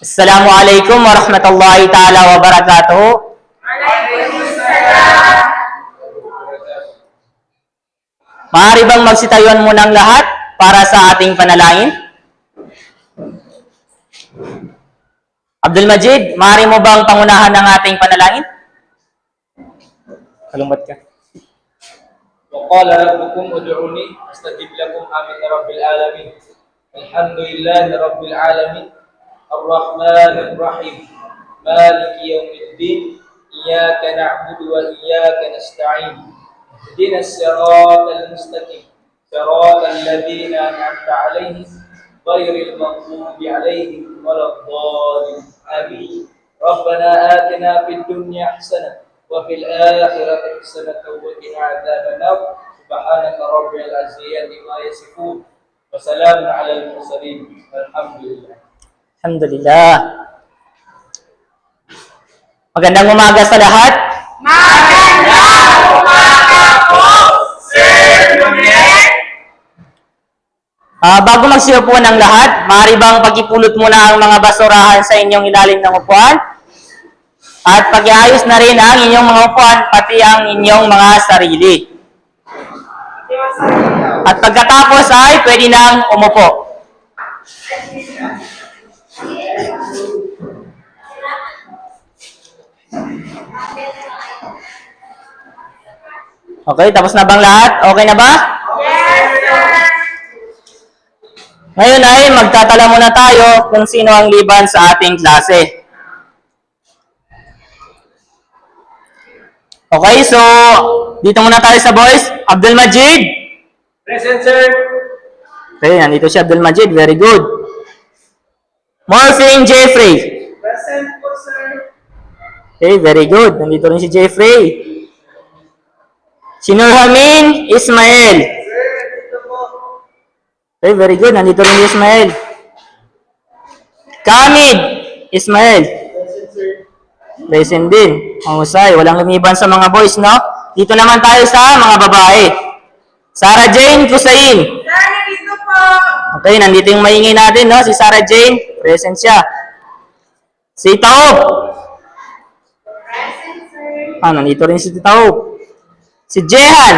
Assalamualaikum warahmatullahi ta'ala wabarakatuh. Waalaikumsalam. Maaari bang magsitayuan muna ang lahat para sa ating panalangin? Abdul Majid, maaari mo bang pangunahan ng ating panalangin? Kalumbat ka. وقال ربكم ادعوني استجب لكم امين رب العالمين الحمد لله رب العالمين الرحمن الرحيم مالك يوم الدين اياك نعبد واياك نستعين اهدنا الصراط المستقيم صراط الذين انعمت عليهم غير المغضوب عليهم ولا الضالين امين ربنا آتنا في الدنيا حسنه وفي الآخرة حسنة وقنا عذاب النار سبحانك رب العزة عما يصفون وسلام على المرسلين والحمد لله. Alhamdulillah. Magandang umaga sa lahat. Magandang umaga po, Sir Lunet. Bago magsiupo ng lahat, maaari bang pag-ipulot muna ang mga basurahan sa inyong ilalim ng upuan? At pag-iayos na rin ang inyong mga upuan, pati ang inyong mga sarili. At pagkatapos ay pwede nang umupo. Okay, tapos na bang lahat? Okay na ba? Yes, sir. Ngayon ay magtatala muna tayo kung sino ang liban sa ating klase. Okay, so dito muna tayo sa boys. Abdul Majid. Present, sir. Okay, nandito si Abdul Majid. Very good. Morphine Jeffrey. Present po, sir. Okay, very good. Nandito rin si Jeffrey. Si Nurhamin Ismail. Sir, dito po. Okay, very good. Nandito rin si Ismail. Kamid Ismail. Present, sir. Present din. Mahusay. Walang lumiban sa mga boys, no? Dito naman tayo sa mga babae. Sarah Jane Kusain. Sir, nandito po. Okay, nandito yung maingay natin, no? Si Sarah Jane. Present siya. Si Taob. Present, sir. Nandito rin si Taob. Si Jehan.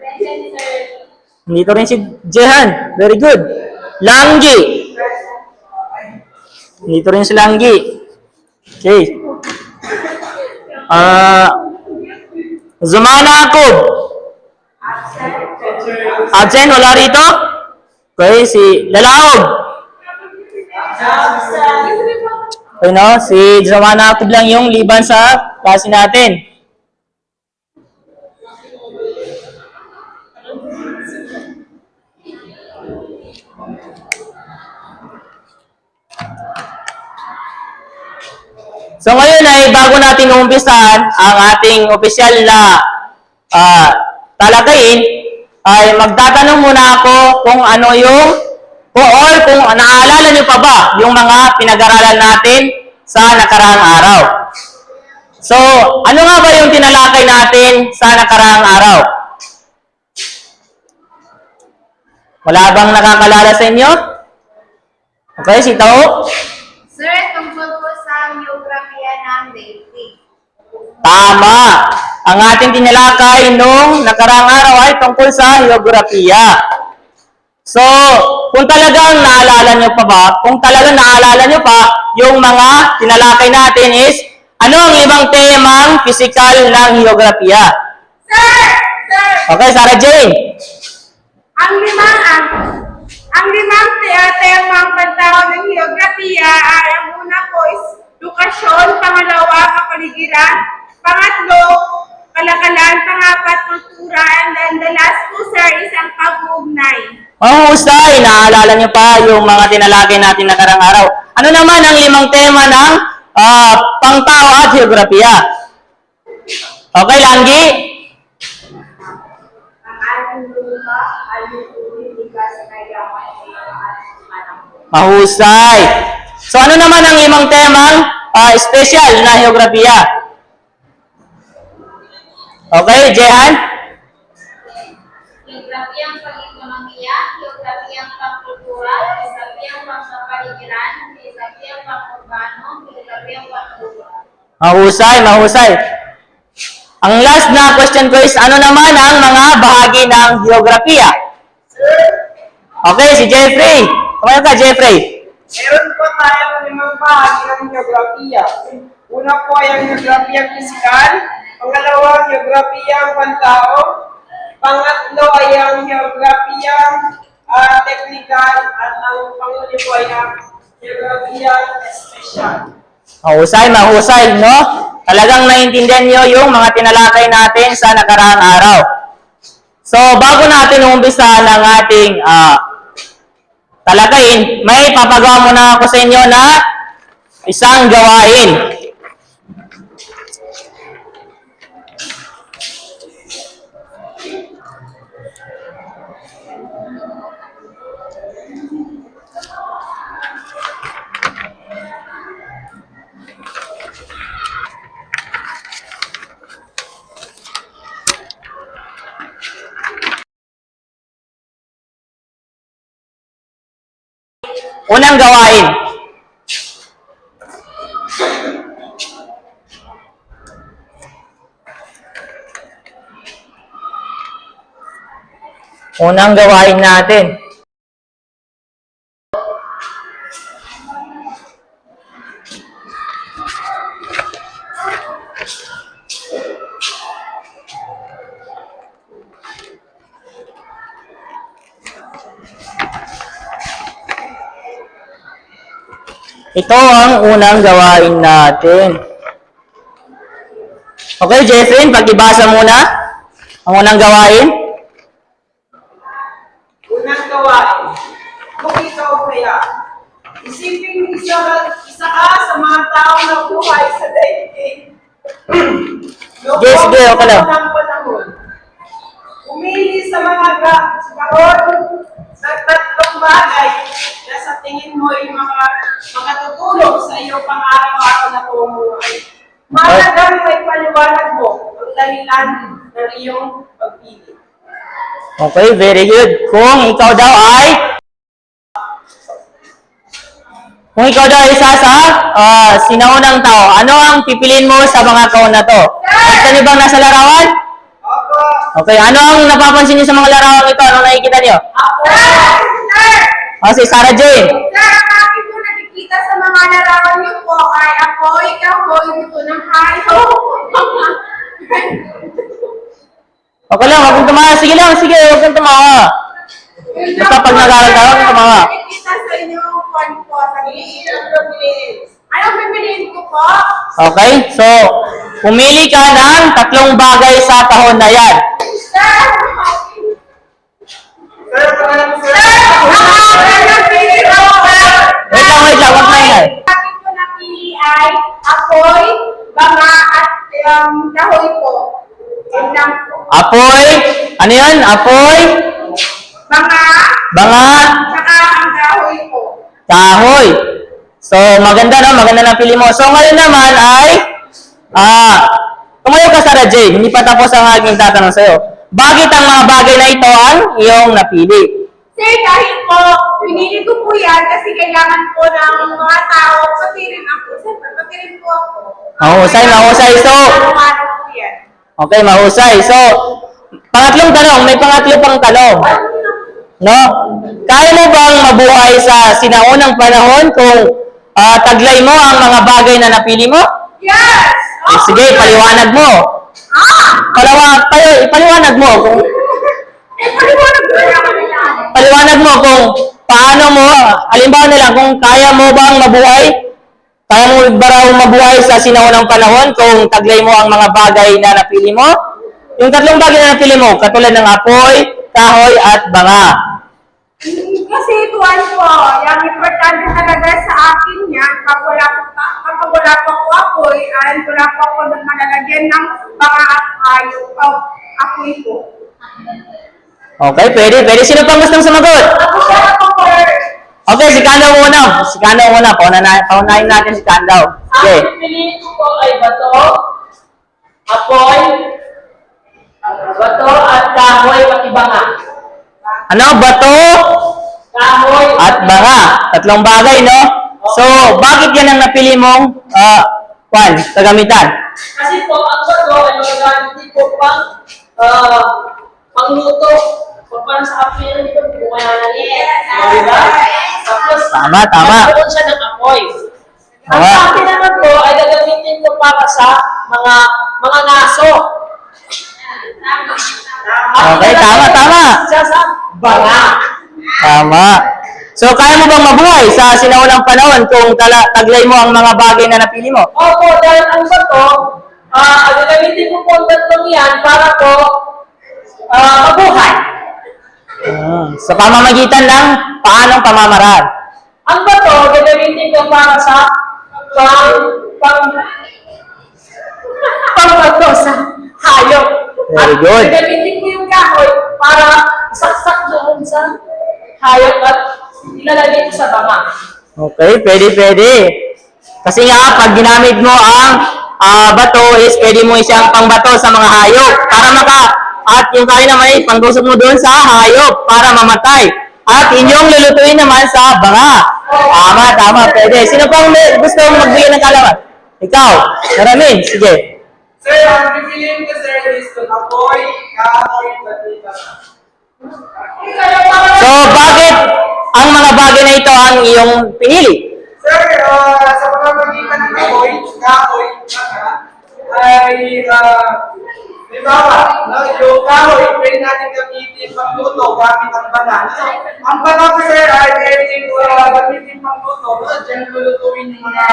Present, sir. Nandito rin si Jehan. Very good. Langgi. Nandito rin si Langgi. Okay. Zumana Akub. Absent, wala rito? Okay, si Lalaog. Okay, no? Si Zumana Akub lang yung liban sa klase natin. So ngayon ay bago natin umpisahan ang ating opisyal na talakayin, ay magtatanong muna ako kung ano yung or kung naaalala niyo pa ba yung mga pinag-aralan natin sa nakaraang araw. So, ano nga ba yung tinalakay natin sa nakaraang araw? Wala bang nakakalala sa inyo? Okay, si Tao? Sir, tungkol po sa geografiya ng daigdig. Tama. Ang ating tinalakay nung nakaraang araw ay tungkol sa geografiya. So, kung talagang naalala nyo pa, yung mga tinalakay natin is, ano ang ibang temang physical ng geografiya? Sir! Sir! Okay, Sarah Jane. Ang limang temang pagtawag ng geografiya ay ang una po is lokasyon, pangalawa, kapaligiran, pangatlo, kalakalan, pangapat, kultura, and then the last po, sir, is ang pag-uugnay. Mahusay, naalala nyo pa yung mga tinalakay natin nakarang araw. Ano naman ang limang tema ng pangtao at geografiya? Okay, Langgi? Ang ating lupa ay lupa sa kayaman ay mga ating manang. Mahusay. So ano naman ang limang temang special na geografiya? Okay, Jehan? Geografiyang pag-ekonomiya, geografiyang pagkultura, geografiyang pagpapaligiran, geografiyang pagkultura, Mahusay, mahusay. Ang last na question ko is, ano naman ang mga bahagi ng geografiya? Okay, si Jeffrey. Kumain ka, Jeffrey. Meron po tayong limang bahagi ng geografiya. Una po ay ang geografiyang pisikal. Pangalawa, geografiyang pantao. Pangatlo ay ang geografiyang technical. At ang panghuli po ay ang geografiyang espesyal. Mahusay, mahusay, no? Talagang naiintindihan nyo yung mga tinalakay natin sa nakaraang araw. So, bago natin umpisahan ang ating talakayin, may papagawa muna ako sa inyo na isang gawain. Unang gawain. Unang gawain natin. Ito ang unang gawain natin. Okay, Jeffrey, pag-ibasa muna ang unang gawain. Unang gawain. Kung ikaw kaya, isipin isa ka sa mga taong na buhay sa daigdig. Yes, girl, ka lang. Ng panahon. Umili sa mga kahon sa tatlong bagay na sa tingin mo ay makatutulong sa iyong pang-araw-araw na pamumuhay. Mahalagang may paliwanag mo ang dahilan ng iyong pagpili. Okay, very good. Kung ikaw daw ay isa sa sinaunang tao, ano ang pipiliin mo sa mga kahon na to? Ito bang nasa larawan? Opo. Okay, ano ang napapansin niyo sa mga larawang ito? Ano nakikita niyo? Sir! Si Sarah Jane. Sir, ang aking po nakikita sa mga larawan niyo po ay ako, ikaw po, ito ng hayo. Okay lang, huwag kang tumawa. Sige lang, sige, huwag kang tumawa. Basta pag nag-aaral ka, huwag kang tumawa. Nakikita sa inyo kung po, sabihin ang pipiliin. Anong pipiliin ko po? Okay, so, pumili ka ng tatlong bagay sa kahon na yan. Sir! Sir, pangalan mo, sir. Wait lang, huwag na ingay. Aking ko napili ay apoy, banga, at kahoy po. Yan lang po. Apoy, ano yan? Apoy, Banga, banga, saka ang kahoy po. kahoy. So, maganda no? Maganda na pili mo. So, ngayon naman ay, tumayo ka, Sarah Jane. Hindi pa tapos ang aking tatanong sa'yo. Bakit ang mga bagay na ito ang iyong napili? Sir, dahil po, pinili ko po yan kasi kailangan po ng mga tao, pati rin ako. Siyempre, pati rin po ako. Mahusay, mahusay. So, Araw-araw po yan. okay, mahusay. So, pangatlong tanong, may pangatlo pang tanong. No? Kaya mo bang mabuhay sa sinaunang panahon kung taglay mo ang mga bagay na napili mo? Yes! Sige, paliwanag mo. Ipaliwanag mo kung paliwanag mo kung paano mo, halimbawa na lang, kung kaya mo bang mabuhay, kaya mo ba raw mabuhay sa sinaunang panahon kung taglay mo ang mga bagay na napili mo? Yung tatlong bagay na napili mo, katulad ng apoy, kahoy, at banga. Kasi tuwan po, yung importante talaga sa akin yan, pag wala po ako apoy, ay wala po ako nang malalagyan ng banga at apoy po. Okay, pwede. Sino pang gustong sumagot? Ako siya ako first. Okay, si Kandaw muna. Paunahin natin si Kandaw. Okay. Ang pipiliin ko po ay bato, apoy, at kahoy, pati banga. Ano? Bato Kahoy, at banga. Tatlong bagay, no? So, bakit yan ang napili mong Juan, kagamitan. Kasi po, ang bato ay magagamit din po pangluto. Kung parang sa apoy yan, dito, bumaya na rin. Diba? Tapos, Tama, tama. nagkaroon siya ng apoy. Ang Tama. apoy naman po ay gagamitin ko para sa mga ngaso. Okay, tama, tama. Siya sa banga. Tama. So, kaya mo bang mabuhay sa sinaunang panahon kung taglay mo ang mga bagay na napili mo? Opo, dahil ang bato, gagamitin ko po ang tatlong yan para po mabuhay. Sa pamamagitan ng paanong pamamaraan? Ang bato, gagamitin ko para sa pangbato sa hayop. Very good. At gagamitin ko yung kahoy para saksak doon sa hayop at ilalagay ko sa banga. Okay, pwede. Kasi nga, pag ginamit mo ang bato is pwede mo siyang pangbato sa mga hayop at yung kain naman ay pangdusog mo doon sa hayop para mamatay. At inyong lulutuin naman sa banga. Tama, pwede. Sino pang gusto magbigay ng kalaman? Ikaw, Ramin, sige. Sir, ang pipiliin ko, sir, is apoy, kahoy, pati banga. So, bakit ang mga bagay na ito ang iyong pinili? Sir, sa pamamagitan ng kahoy, banga, ay, halimbawa, yung kahoy, pwede natin gamitin pangluto gamit ang banga. Ang banga ko, sir, ay pwede gamitin pangluto. Diyan lulutuin yung mga,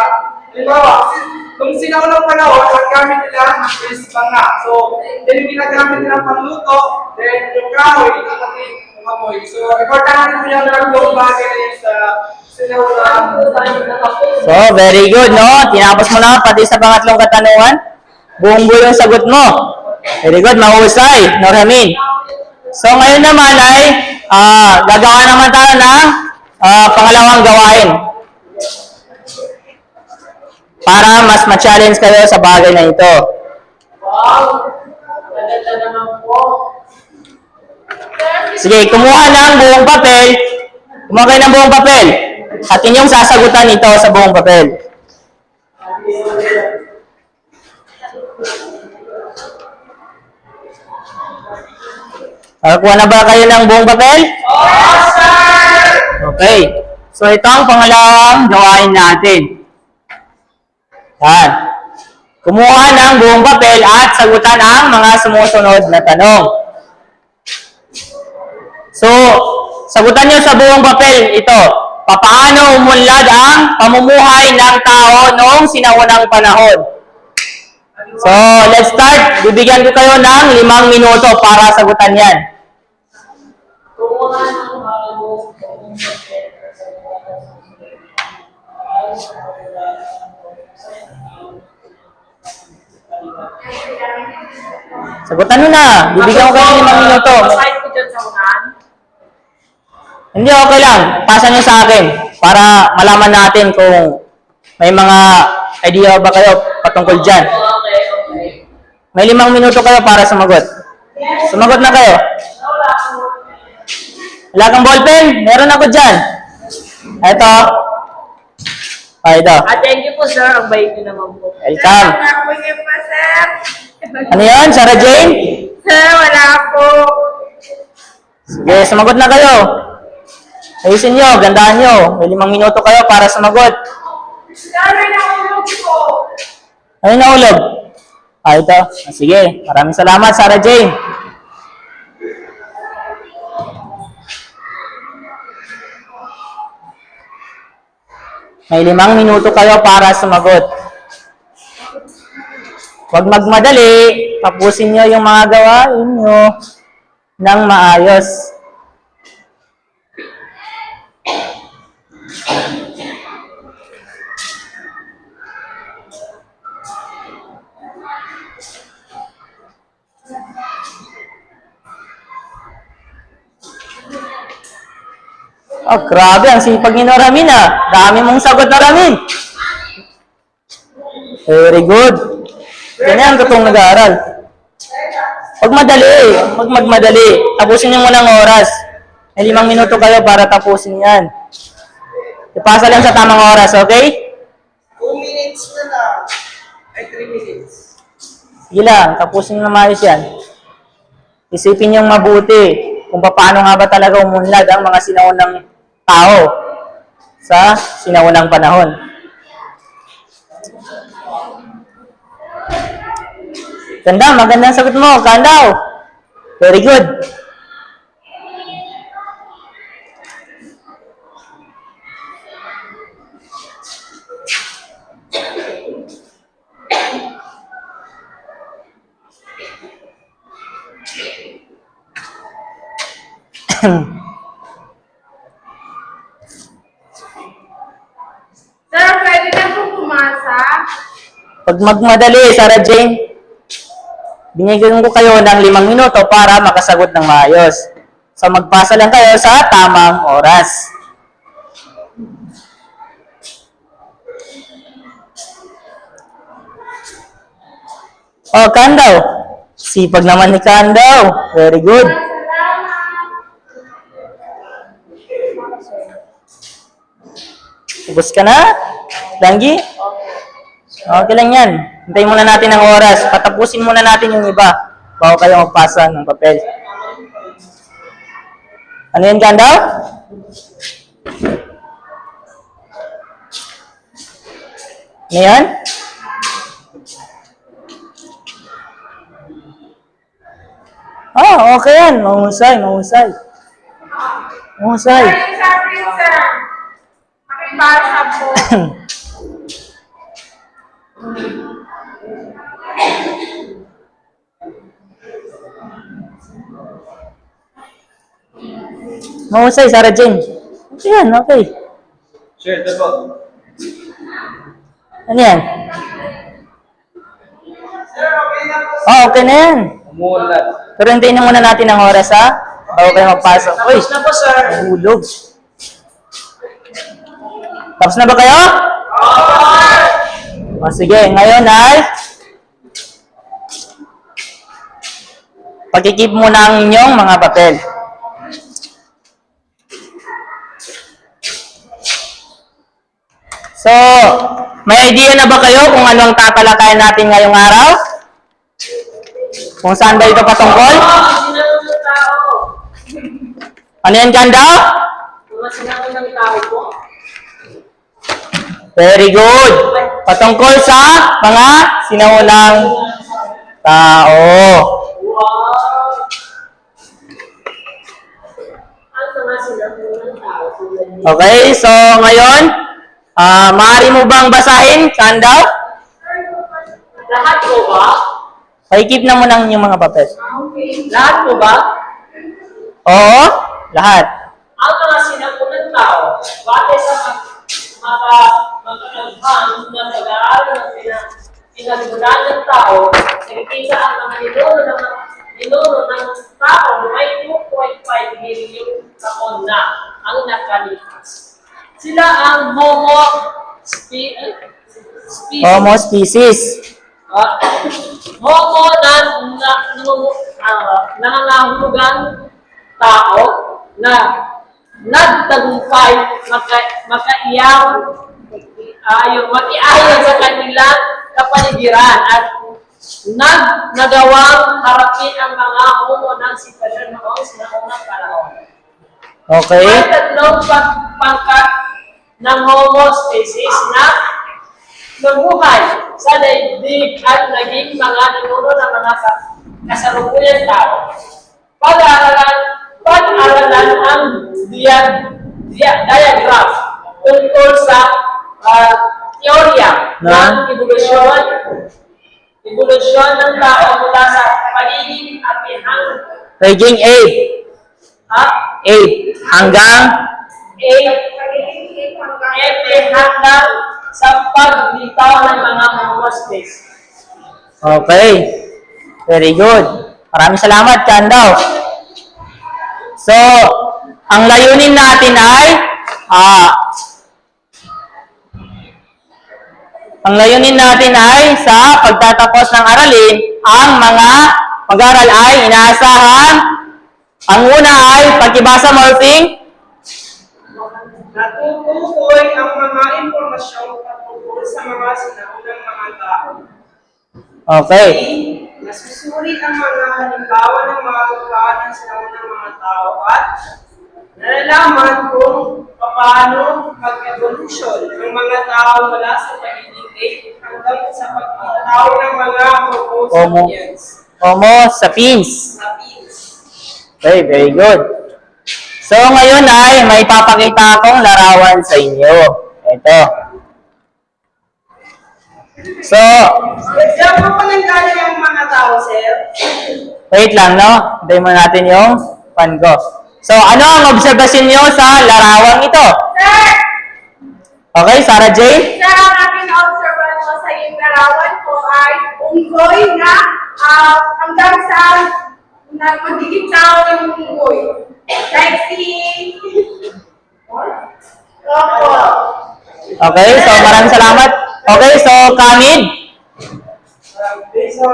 halimbawa, nung sinaunang panahon, ang gamit nila is banga. So, yan yung ginagamit nila pangluto, then yung kahoy, ang ating amoy. So, importante po yung tatlong bagay na yun sa sinaunang So, very good, no? Tinapos mo na pati sa pangatlong katanungan. Buong buo yung sagot mo. Very good, mahusay, Noramin. So, ngayon naman ay gagawa naman tayo ng pangalawang gawain. Para mas ma-challenge kayo sa bagay na ito. Wow! Maganda naman po. Sige, kumuha ng buong papel. Kumuha kayo ng buong papel. At inyong sasagutan ito sa buong papel. Nakakuha na ba kayo ng buong papel? Okay. So, ito ang pangalawang gawain natin. Yan. Kumuha ng buong papel at sagutan ang mga sumusunod na tanong. So, sagutan nyo sa buong papel ito. Papaano umunlad ang pamumuhay ng tao noong sinaunang panahon? So, let's start. Bibigyan ko kayo ng 5 minuto para sagutan yan. Kumuha ng bago. Sagutan nyo na. Bibigyan ko kayo ng 5 minuto. Basahin ko dyan sa unahan. Hindi, okay lang. Pasa nyo sa akin para malaman natin kung may mga idea ba kayo patungkol dyan. Okay. May 5 minuto kayo para sumagot. Sumagot na kayo. Wala kang ballpen? Meron ako dyan. Ito. Ito. Thank you po, sir. Ang bait niyo naman po. Welcome. Wala po niyo pa, sir. Ano yan? Sarah Jane? Sir, wala po. Sige, sumagot na kayo. Ayusin nyo, gandaan nyo. May 5 minuto kayo para sumagot. Sir, may nakulog po. Ano yung naulog? Ito. Sige, maraming salamat, Sarah Jane. May 5 minuto kayo para sumagot. Huwag magmadali. Tapusin nyo yung mga gawain nyo ng maayos. Oh, grabe. Ang sipag ni Noramin, ah. Dami mong sagot, Noramin. Very good. Ganyan ang totoong nag-aaral. Huwag madali. Huwag magmadali. Tapusin nyo muna ang oras. May 5 minuto kayo para tapusin yan. Ipasa lang sa tamang oras, okay? 2 minutes na lang. ay 3 minutes. Sige lang, tapusin na maayos yan. Isipin niyong mabuti kung paano nga ba talaga umunlad ang mga sinaunang tao sa sinaunang panahon. Ganda, magandang sagot mo, Kandaw. Very good. Sir, pwede na po pumasa. Pag magmadali, Sarah Jane, binigyan ko kayo ng 5 minuto para makasagot ng maayos. So magpasa lang kayo sa tamang oras. Oh, Kandaw. Sipag naman ni Kandaw. Very good. Ubus ka na? Langgi? Okay lang yan. Hintayin muna natin ang oras. Patapusin muna natin yung iba bago kayo magpasa ng papel. Ano yan, Kandaw? Ano yan? Ah, okay yan. Mahusay, mahusay. Mahusay. Pwede sa akin, sir. Pakibasa po. Mahusay, Sarah Jane. Okay yan, okay. Sure, ito po. Ano yan? Sir, okay na po. Oh, okay na yan. Umuulan. Pero hintayin na muna natin ang oras, ha? Bago kayo magpasok. Uy, Tapos na po, sir. hulog. Tapos na ba kayo? O sige, ngayon ay pagkikip muna ang inyong mga papel. So, may idea na ba kayo kung ano ang tatalakayin natin ngayong araw? Kung saan ba ito patungkol? Sinanong ng tao. Ano yan, Kandaw? Mga sinanong ng tao po. Very good. Patungkol sa mga sinaunang tao. Wow! Ang mga sinanong ng tao. Okay, so ngayon, maaari mo bang basahin, Kandaw? Lahat po ba? Pakikip na mo ng inyong mga papel. Lahat po ba? Oo, lahat. Ang mga sinanong ng tao, batay sa magkakabang na pag-aaral ng pinagmulan ng tao, nakikita ang mga ninuno ng tao may 2.5 million taon na ang nakalipas. Sila ang Homo species. Homo species. Homo nangangahulugan tao na nagtagumpay mag-iayon sa kanilang kapaligiran at nagawang harapin ang mga homo ng sitwasyon noong sinaunang panahon. Okay. May tatlong pangkat ng Homo species na nabuhay sa daigdig at naging mga ninuno ng mga kasalukuyang tao. Pag-aralan ang diagram tungkol sa teorya ng evolusyon ng tao mula sa pagiging apihang Raging 8 hanggang hanggang sa paglitaw ng mga Homo species. Okay. Very good. Maraming salamat, Kandaw. So, ang layunin natin ay sa pagtatapos ng aralin, ang mga mag-aral ay inaasahan. Ang una ay pagkibasa morphing, Natutukoy ang mga impormasyon patungkol sa mga sinaunang mga tao. Okay. Nasusuri ang mga halimbawa ng mga pagkaanan sa ng mga tao at nalalaman kung paano mag-evolution ng mga tao mula sa pagiging ape hanggang sa pagkatao ng mga homo Homo sapiens. sapiens. Okay, very good. So, ngayon ay may papakita akong larawan sa inyo. Ito. So, Diyan po nanggaling ang mga tao, sir. wait lang, no? Hintayin mo natin yung pan ko. So, ano ang obserbasyon nyo sa larawang ito? Sir! Okay, Sarah Jane? Sir, ang aking na-observe ko sa iyong larawan ko ay unggoy na hanggang sa magiging tao ng unggoy. Like si... Opo. Okay, so maraming salamat. Okay, so Kamid? Based sa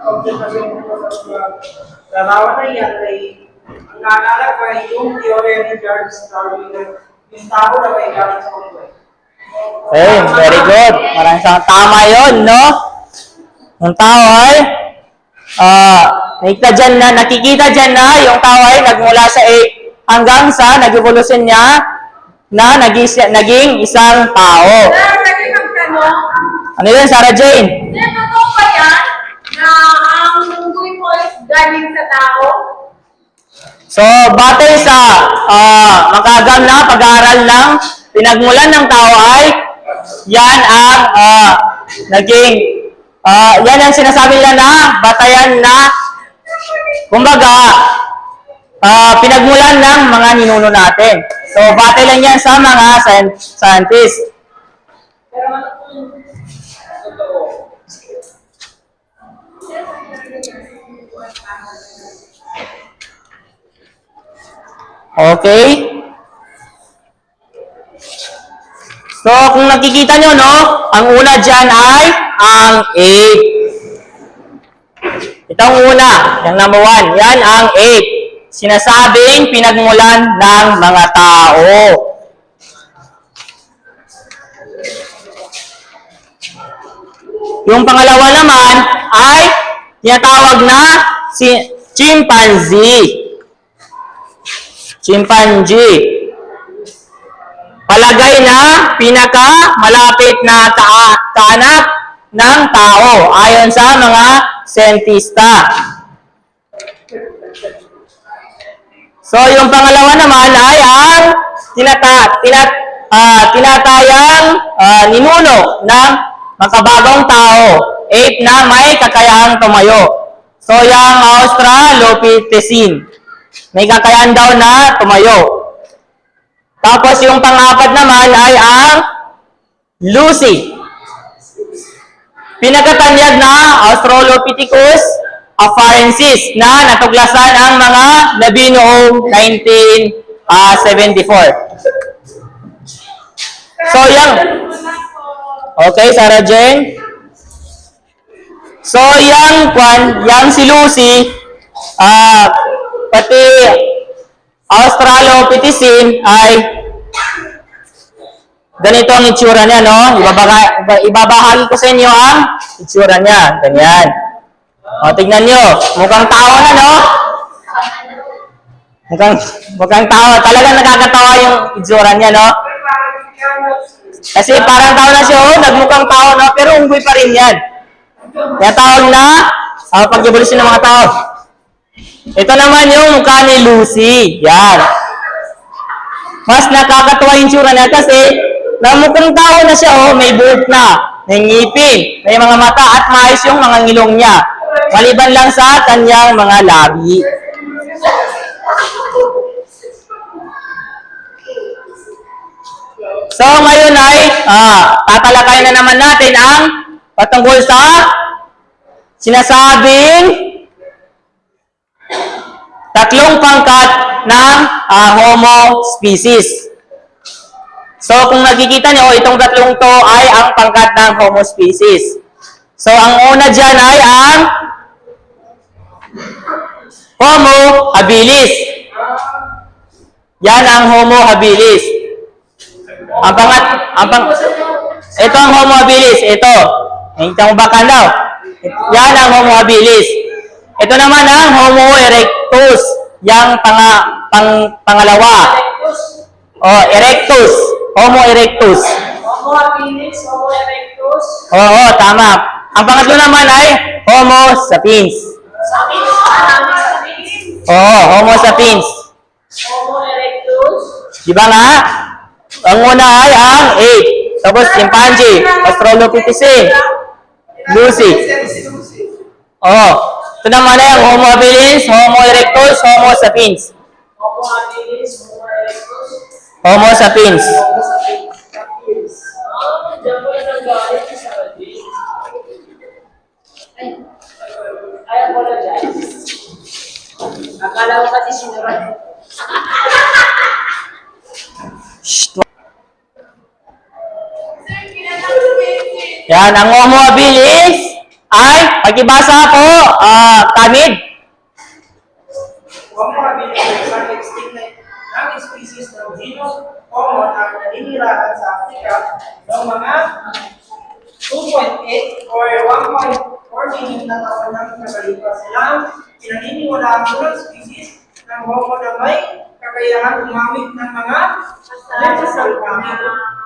observation ko sa larawan na yan ay ang naalala ko ay yung teorya ni Charles Darwin na yung tao na may galing sa unggoy. Okay, very good. Maraming salamat. Tama yun, no? Yung tao ay, nakikita dyan na yung tao ay nagmula sa ape hanggang sa nag-evolution niya na naging isang tao. Sir, pwede magtanong. Ano yun, Sarah Jane? Sir, totoo ba yan na ang unggoy po is galing sa tao? So, batay sa makagam na pag-aaral ng pinagmulan ng tao ay yan ang yan ang sinasabi nila na batayan na kumbaga pinagmulan ng mga ninuno natin. So, batay lang yan sa mga scientists. Pero ano po yung totoo? Okay? So, kung nakikita nyo, no, ang una dyan ay ang 8. Ito ang una, yung number 1. Yan ang 8. Sinasabing pinagmulan ng mga tao. Yung pangalawa naman ay tinatawag na si chimpanzee. Chimpanzee. Palagay na pinaka-malapit na kaanak ng tao ayon sa mga siyentista. So, yung pangalawa naman ay ang tinatayang ninuno ng makabagong tao, ape na may kakayahang tumayo. So, yung Australopithecine, may kakayahan daw na tumayo. Tapos yung pang-apat naman ay ang Lucy. Pinagkatanyag na Australopithecus afarensis na natuklasan ang mga labi noong 1974. So, yung... Okay, Sarah Jane? So, yang si Lucy, pati Australopithecine ay ganito ang itsura niya, no? Ibabahagi ko sa inyo ang itsura niya. Ganyan. O, tignan nyo. Mukhang tao na, no? Mukhang tao. Talagang nakakatawa yung itsura niya, no? Kasi parang tao na siya, nagmukhang tao, no? Pero unggoy pa rin yan. Kaya tawag na pag-evolution ng mga tao. Ito naman yung mukha ni Lucy. Yan. Mas nakakatawa yung tsura niya kasi namukhang tao na siya, may buhok na, may ngipin, may mga mata at maayos yung mga ngilong niya. Maliban lang sa kanyang mga labi. So ngayon ay tatalakayin na naman natin ang patungkol sa sinasabing tatlong pangkat ng Homo species. So, kung nakikita nyo, itong tatlong to ay ang pangkat ng Homo species. So, ang una dyan ay ang Homo habilis. Yan ang Homo habilis. Ito ang Homo habilis. Ito. Nakikita mo ba daw? Yan ang Homo habilis. Ito naman ang Homo erectus. Yang pangalawa. Erectus. Oh, erectus. Homo erectus. Homo habilis, Homo erectus. Oo, tama. Ang pangatlo naman ay Homo sapiens. Sapiens. Sapiens. Oo, Homo sapiens. Homo erectus. Di ba nga? Ang una ay ang ape. Tapos chimpanzee, Australopithecine, Lucy. Oo. Ito naman ay ang Homo habilis, Homo erectus, Homo sapiens. Homo habilis, Homo erectus. Homo sapiens. Diyan ko na nanggaling sa Raji. I apologize. Akala ko kasi sinurad. Shh. Yan, ang Homo habilis ay, pagkibasa po, kamid. Homo habilis ay isang extinct na species ng genus Homo na naninirahan sa Africa noong mga 2.8 or 1.4 million na taon nang nakalipas lang. Pinaniniwalaan ko ng species ng Homo na may kakayahan gumamit ng mga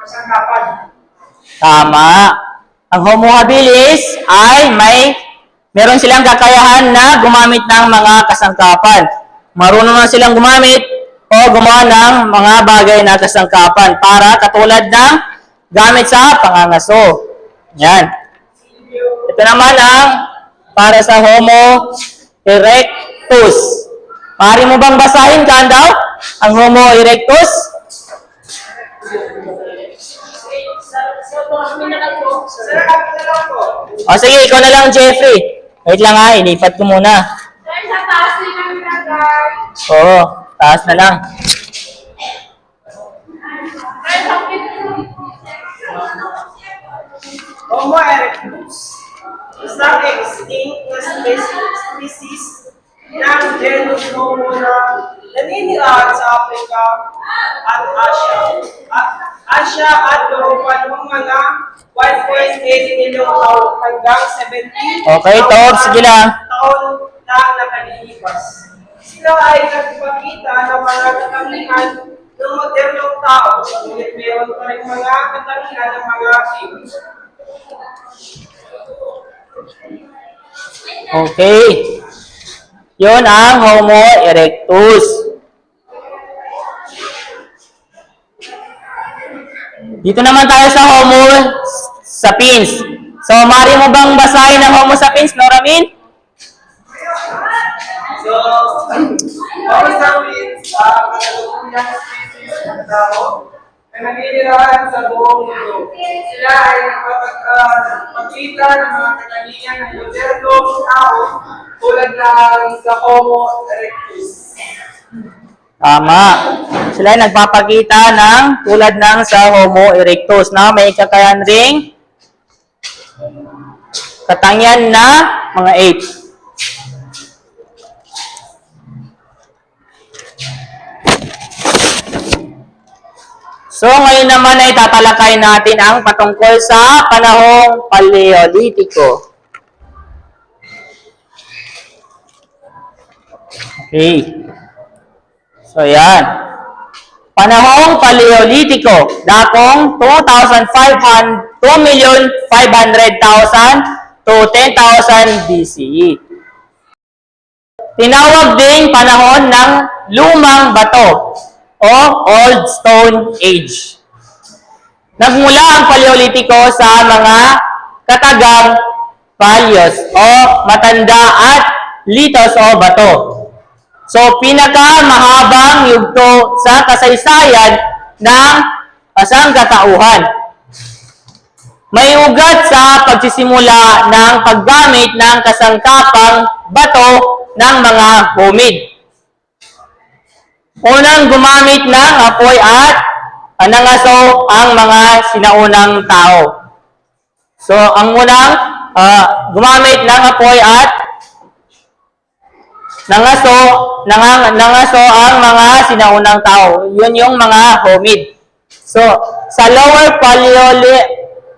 kasangkapan. Tama. Ang Homo habilis ay meron silang kakayahan na gumamit ng mga kasangkapan. Marunong na silang gumamit o gumawa ng mga bagay na kasangkapan para katulad ng gamit sa pangangaso. Yan. Ito naman ang para sa Homo erectus. Maaari mo bang basahin, Kandaw, ang Homo erectus? Sa mga minanag ko, Sir, kami na lang po. O sige, ikaw na lang, Jeffrey. Wait lang ha, ilipat ko muna. Sir, sa taas din kami nagay. Oo, taas na lang. Sir, sakit. Homo erectus. Isang extinct na species ng genus Homo na naninirahan sa Africa at Asia at Europa noong mga 1.8 milyong taon hanggang 70 Okay, Tob, sige lang. taon na nakalilipas. Sila ay nagpakita ng mga katangian ng modernong tao, ngunit meron pa rin mga katangian ng mga apes. Okay. Yun ang Homo erectus. Dito naman tayo sa Homo sapiens. So, maaari mo bang basahin ang Homo sapiens, Noramin? So, Homo sapiens, kasalukuyang species ng tao na naninirahan sa buong mundo. Sila ay nagpapakita ng mga katangian ng modernong tao tulad ng sa Homo erectus. Tama. Sila ay nagpapakita ng tulad ng sa Homo erectus na may kakayahan ring katangian na mga ape. So, ngayon naman ay tatalakay natin ang patungkol sa panahong Paleolitiko. Okay. So, yan. Panahong Paleolitiko, dakong 2,500,000 to 10,000 BCE. Tinawag ding panahon ng lumang bato o Old Stone Age. Nagmula ang Paleolitiko sa mga katagang Paleos o matanda at litos o bato. So, pinakamahabang yugto sa kasaysayan ng sangkatauhan. May ugat sa pagsisimula ng paggamit ng kasangkapang bato ng mga homid. Unang gumamit ng apoy at nangaso ang mga sinaunang tao. So, ang unang gumamit ng apoy at nangaso ang mga sinaunang tao. Yun yung mga homid. So, sa Lower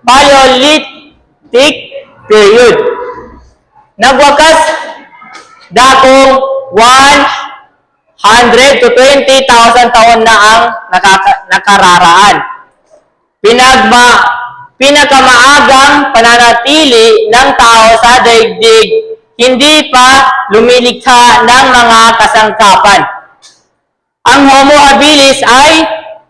Paleolithic period, nagwakas dakong 100 to 20,000 taon na ang nakararaan. Pinakamaagang pananatili ng tao sa daigdig, hindi pa lumilikha ng mga kasangkapan. Ang Homo habilis ay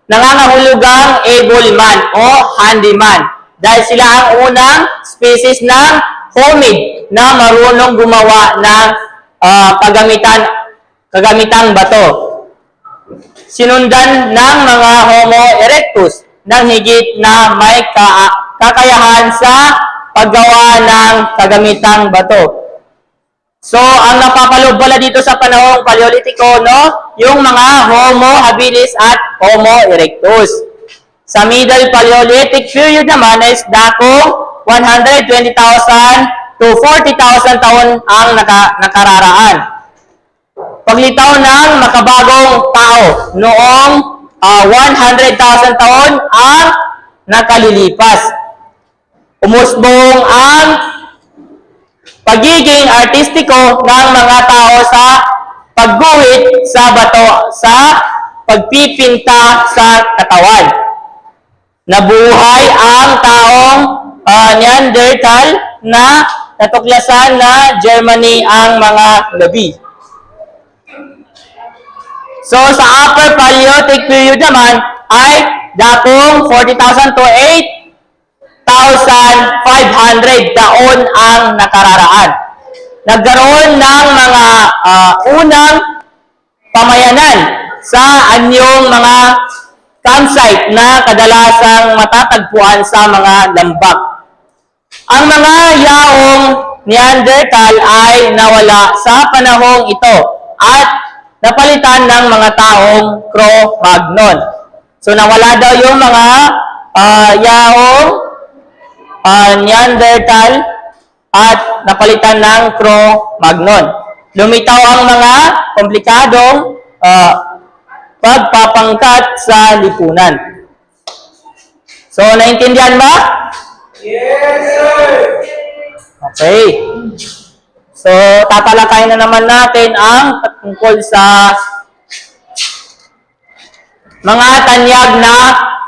nangangahulugang able man o handyman dahil sila ang unang species ng hominid na marunong gumawa ng kagamitang bato. Sinundan ng mga Homo erectus ng higit na may kakayahan sa paggawa ng kagamitang bato. So, ang napapaloob pala dito sa panahong Paleolitiko, no, yung mga Homo habilis at Homo erectus. Sa Middle Paleolithic period naman is dakong 120,000 to 40,000 taon ang nakararaan. Paglitaw ng makabagong tao noong 100,000 taon ang nakalilipas. Umusbong ang pagiging artistiko ng mga tao sa pagguhit sa bato, sa pagpipinta sa katawan. Nabuhay ang taong Neanderthal na natuklasan na Germany ang mga gabi. So, sa Upper Paleolithic period naman ay dakong 40,000 to 8,500 taon ang nakararaan. Nagkaroon ng mga unang pamayanan sa anyong mga campsite na kadalasang matatagpuan sa mga lambak. Ang mga yaong Neanderthal ay nawala sa panahong ito at napalitan ng mga taong Cro-Magnon. So nawala daw yung mga yaong Neanderthal at napalitan ng Cro-Magnon. Lumitaw ang mga komplikadong pagpapangkat sa lipunan. So, naintindihan ba? Yes, sir! Okay. So, tatalakayin na naman natin ang tungkol sa mga tanyag na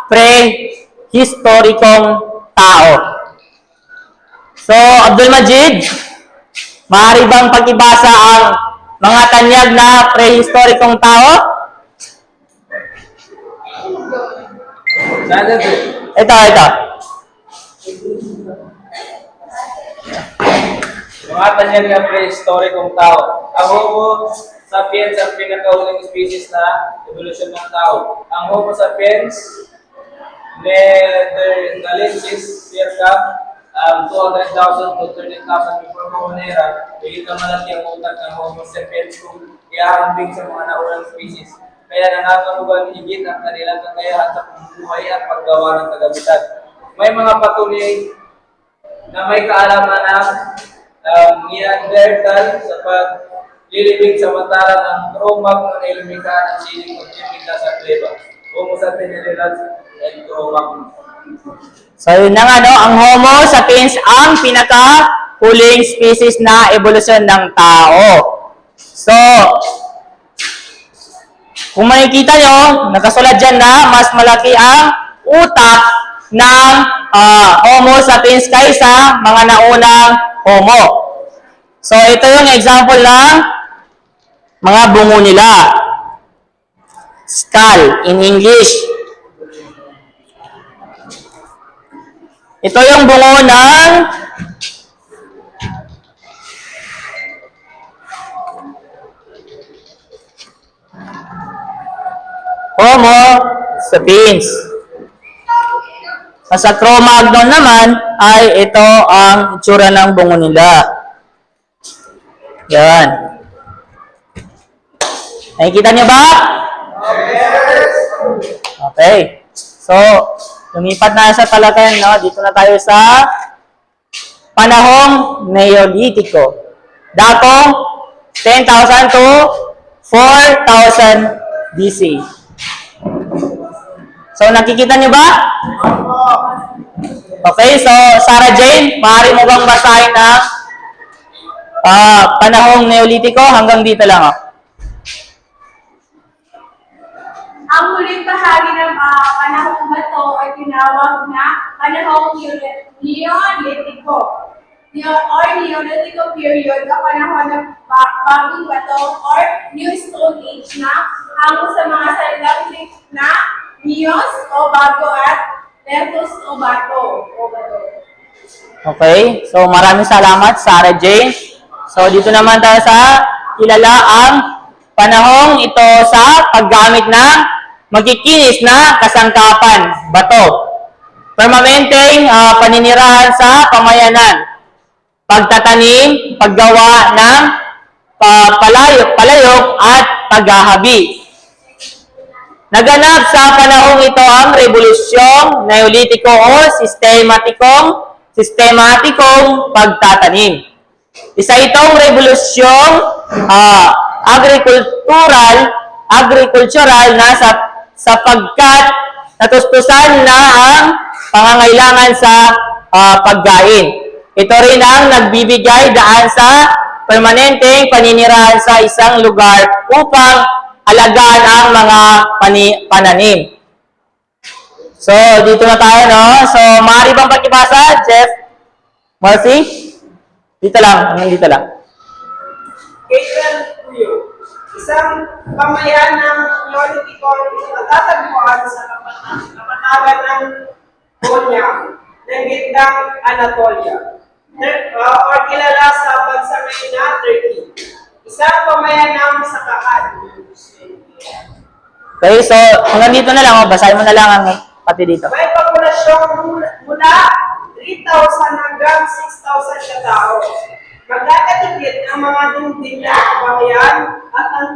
prehistorikong tao. So, Abdul Majid, maaari bang pag-ibasa ang mga tanyag na prehistorikong tao? Ito. Mga tanyag na prehistorikong tao. Ang Homo sapiens ang pinakahuling species na evolusyon ng tao. Ang Homo sapiens neanderthalensis circa 200,000 to 13,000 before Common Era. Higit na malaki ang utak ng Homo sapiens kung iahambing sa mga naunang species. Kaya nakakarugan higit ang kanilang kakayahan sa pamumuhay at paggawa ng kagamitan. May mga patuloy na may kaalaman ng Neanderthal sa paglilibing samantalang ang Cro-Magnon ay lumikha ng siling pagpipinta sa kleba. Homo sapiens and Cro-Magnon. So, yun na nga, no? Ang Homo sapiens ang pinaka-huling species na evolusyon ng tao. So, kung makikita nyo, nakasulat dyan na mas malaki ang utak ng Homo sapiens kaysa mga naunang Homo. So, ito yung example ng mga bungo nila. Skull in English. Ito yung bungo ng Homo sapiens. Sa Cro-Magnon naman ay ito ang itsura ng bungo nila. Yan. Nakikita niyo ba? Okay. So, lumipat na sa talakayan, no? Dito na tayo sa panahong Neolitiko. Dakong 10,000 to 4,000 BC. So, nakikita niyo ba? Okay, so Sarah Jane, maaari mo bang basahin ang panahong Neolitiko, hanggang dito lang. Ang huling bahagi ng panahong bato ay tinawag na panahong Neolitiko. Neolitiko period, ang panahon ng bagong bato or New Stone Age na hango sa mga salitang Greek na Neos o bago at Letos o bato. Okay? So, maraming salamat, Sarah Jane. So, dito naman tayo sa kilala ang panahong ito sa paggamit ng magkikinis na kasangkapan, bato. Permanenteng paninirahan sa pamayanan. Pagtatanim, paggawa ng palayok at paghahabi. Naganap sa panahong ito ang Revolusyong Neolitiko o sistematikong pagtatanim. Isa itong revolusyong agricultural na sapagkat natustusan na ang pangangailangan sa pagkain. Ito rin ang nagbibigay daan sa permanenteng paninirahan sa isang lugar upang alagaan ang mga pananim. So, dito na tayo, no? So, maaari bang pakibasa, Jeff? Marcy? Dito lang, hanggang dito lang. Kailan Puyo, isang pamayan ng Neolitiko natatagpuan sa kapatagan ng Konya, ng gitnang Anatolia, or kilala sa bansa ngayon na Turkey. Isang pamayan ng sakahan. Okay, so hanggang dito na lang, basahin mo na lang ang pati dito. May populasyon mula 3,000 hanggang 6,000 na tao. Magkakatikit ang mga dingding na kabahayan at ang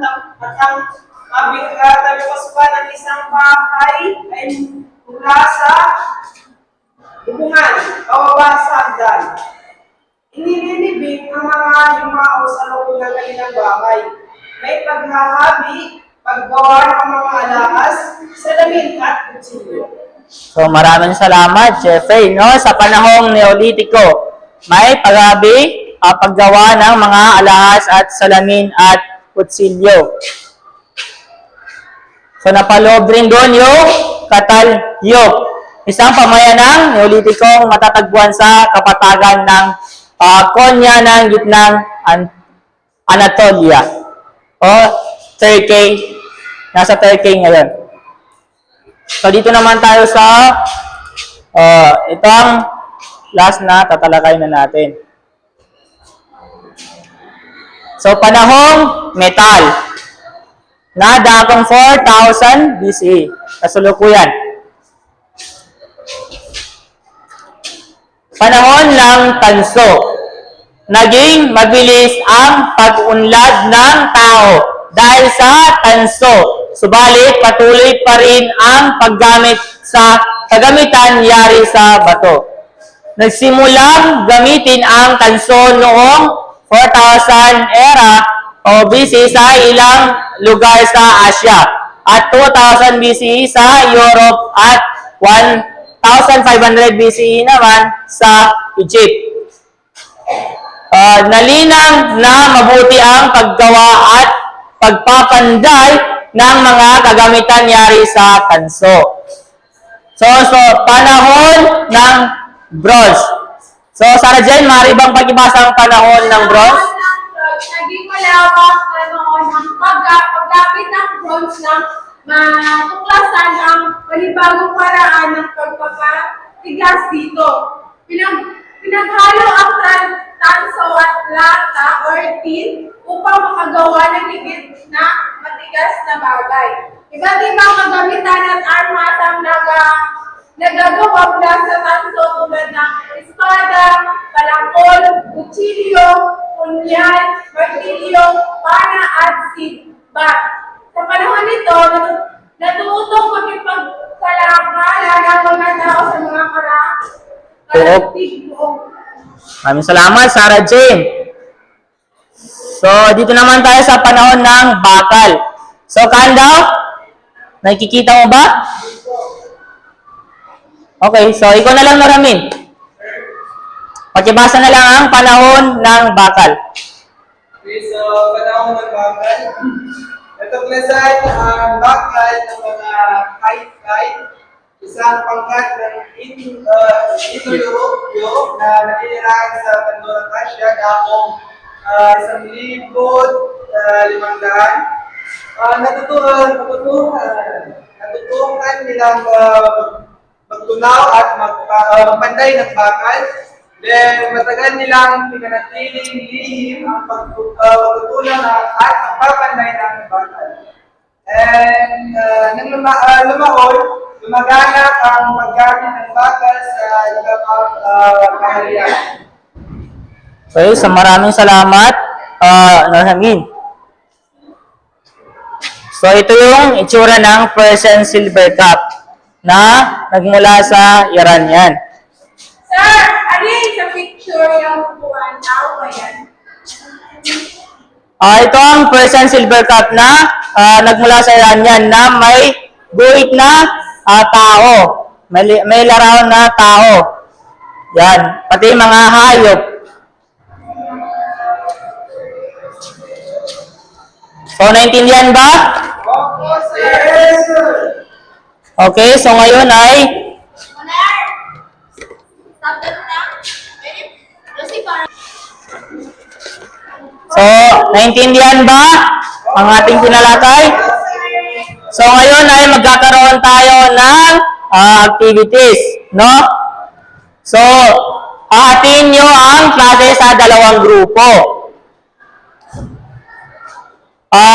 tabipos pa ng isang bahay ay mula sa hubungan, pababa sa hagdan. Inililibing ang mga yumao sa loob ng kanilang bahay. May paghahabi, paggawa ng mga alahas, salamin at kutsilyo. So maraming salamat, Jeffrey. No? Sa panahong Neolitiko, may paghabi, paggawa ng mga alahas at salamin at kutsilyo. So napaloob rin doon yung Katalyok, isang pamayanang Neolitikong matatagpuan sa kapatagan ng Konya ng gitnang Anatolia o Turkey. Nasa Turkey ngayon. So dito naman tayo sa itong last na tatalakay na natin. So panahong metal na dakong 4,000 BCE. Kasulukuyan. Panahon ng tanso. Naging mabilis ang pag-unlad ng tao dahil sa tanso. Subalit patuloy pa rin ang paggamit sa kagamitan yari sa bato. Nagsimulang gamitin ang tanso noong 4,000 era o BC sa ilang lugar sa Asia at 2,000 BCE sa Europe at 1,500 BCE naman sa Egypt. Nalinang na mabuti ang paggawa at pagpapanday ng mga kagamitan yari sa tanso. So panahon ng bronze. So, Sarah Jane, maaari bang pagibasa ang panahon ng bronze? Naging malawak ang paggamit ng bronze ng matuklasan ang panibagong paraan ng pagpapatigas dito. Pinaghalo ang tanso at lata or tin upang makagawa ng higit na matigas na bagay. Iba't ibang kagamitan at armas ang nagagawa mula sa tanso tulad ng espada, palangkol, kutsilyo, punyal, martilyo, pana at sitbat. Sa panahon nito, natutong makipagkalakala ng mga tao sa mga kalaktigbuong. Maraming salamat, Sarah Jane. So, dito naman tayo sa panahon ng bakal. So, Kandaw, nakikita mo ba? Okay, so ikaw na lang, Noramin. Pakibasa na lang ang panahon ng bakal. Okay, so panahon ng bakal. Ito present ang bakal ng mga kite-kite, isang pangkat ng Indo-Europeo na naninirahan sa Pandora Asia dakong 1,500. Natutukan nilang magtunaw at magpantay ng bakal. Then, matagal nilang pinanatiling lihim ang pagtutunan at pagpapantay ng bakal. And nang lumaganap ang paggamit ng bakal sa iba pang kaharian. Okay, so maraming salamat, Norhamin. So ito yung itsura ng Persian Silver Cup na nagmula sa Iranian. Sir, ano yun sa picture yung buwan? Tao ba yan? Ito ang Persian Silver Cup na nagmula sa Iranian na may guhit na tao. May larawan na tao. Yan, pati mga hayop. So, naintindihan ba? Opo, sir. Okay, so ngayon ay So, naintindihan ba ang ating tinalakay? So, ngayon ay magkakaroon tayo ng activities, no? So, hahatiin nyo ang klase sa dalawang grupo.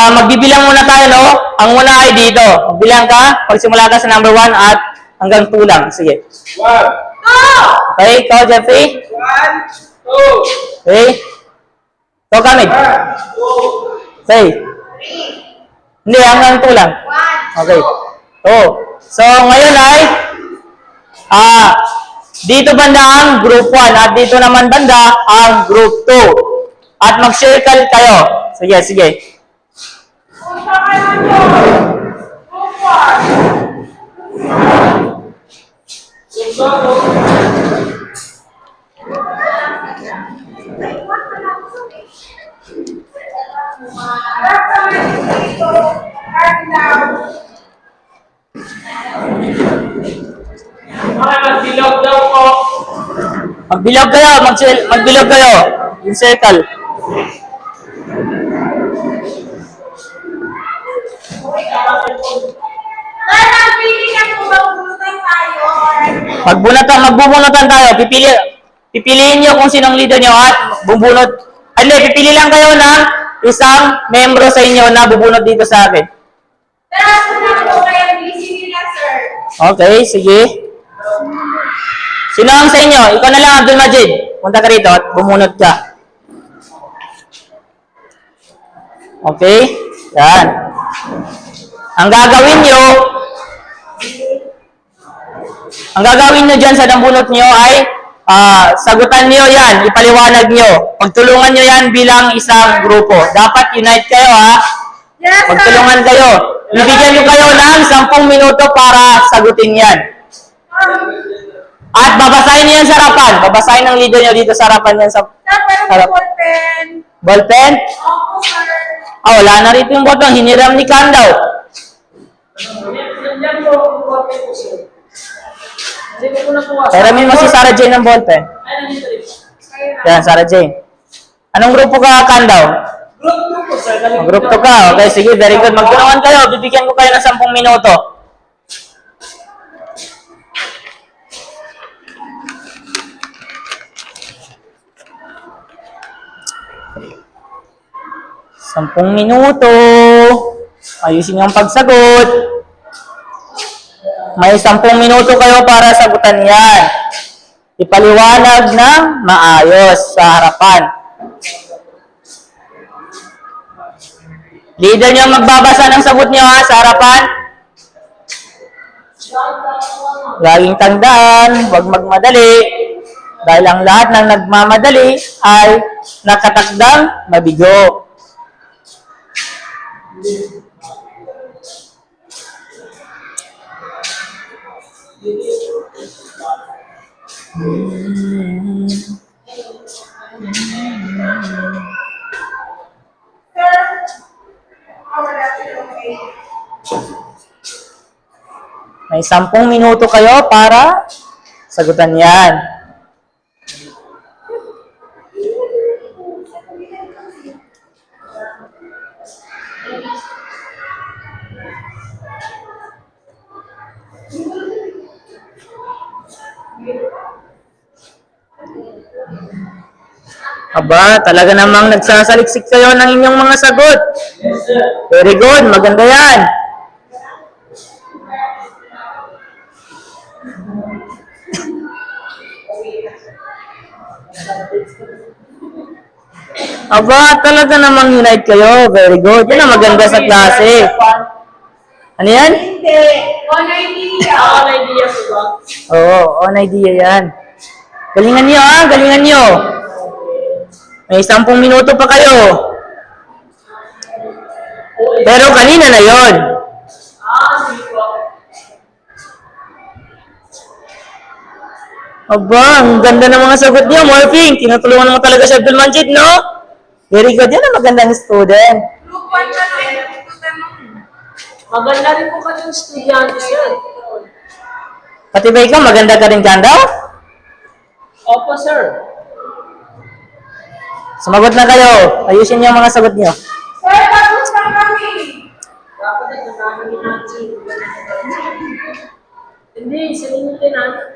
Magbibilang muna tayo, no? Ang una ay dito. Magbilang ka, pagsimula ka sa number 1 at hanggang 2 lang. Sige. 1, Okay, ikaw, Jeffrey. 2, Okay. Ikaw, Kamid. 2, Okay. Hindi, hanggang 2 lang. Okay. So, ngayon ay, dito banda ang group 1 at dito naman banda ang group 2. At mag-circle kayo. Sige, sige. Punta kayo doon. Buwan. Harap naman dito. Harap now. Mga magbilog daw po. Magbilog kayo, magbilog kayo. In circle. Sir, nagpili na po ba bulutan tayo? Magbubunutan tayo. Pipiliin nyo kung sinong leader nyo at bubunot. Pipili lang kayo ng isang membro sa inyo na bubunot dito sa akin. Tara, punta po kayo. Busy nila, sir. Okay, sige. Sino ang sa inyo? Ikaw na lang, Abdul Majid. Punta ka rito at bumunot ka. Okay? Yan. Ang gagawin nyo dyan sa nabunot nyo ay sagutan nyo yan, ipaliwanag nyo. Pagtulungan nyo yan bilang isang grupo. Dapat unite kayo, ha? Yes, sir. Pagtulungan kayo. Bibigyan nyo kayo ng 10 minuto para sagutin yan. At babasahin nyo yan sa harapan. Babasahin ng leader nyo dito sa harapan yan sa Sir, pero may harap. ballpen. Ballpen? Opo, sir. Wala na rito yung botong. Hiniram ni Kandaw. Nandiyan po ang buwan po, sir. Hindi ko po nakuha. Hiramin mo si Sarah Jane ng ballpen. Ay, nandito rin. Yan, Sarah Jane. Anong grupo ka, Kandaw? Group 2 po, sir. Group 2 ka. Okay, sige. Very good. Magtulungan kayo. Bibigyan ko kayo ng 10 minuto. Sampung minuto. Ayusin yung pagsagot. May 10 minuto kayo para sagutan yan. Ipaliwanag ng maayos sa harapan. Leader nyo magbabasa ng sagot nyo, ha, sa harapan. Laging tandaan, huwag magmadali. Dahil ang lahat ng nagmamadali ay nakatakdang mabigo. May 10 minuto kayo para sagutan yan. Aba, talaga namang nagsasaliksik kayo ng inyong mga sagot. Yes, sir. Very good, maganda yan. Aba, talaga namang unite kayo. Very good. Yan ang maganda sa klase. Ano yan? Hindi. On idea. All ideas ba? Oo, on idea yan. Galingan nyo galingan nyo. May 10 minuto pa kayo. Pero kanina na yon. Sige po. Aba, ang ganda ng mga sagot niyo, Morphing. Tinutulungan mo talaga si Abdul Majid, no? Very good. Yan ang magandang student. Group 1 na rin. Ito tanong. Maganda rin po kanyang estudyante, sir. Pati ba ikaw, maganda ka rin dyan daw? Opo, sir. Sumagot na kayo. Ayusin niyo ang mga sagot niyo. Sir, tapos na kami. Dapat ay namin natin. Hindi, silimutin natin.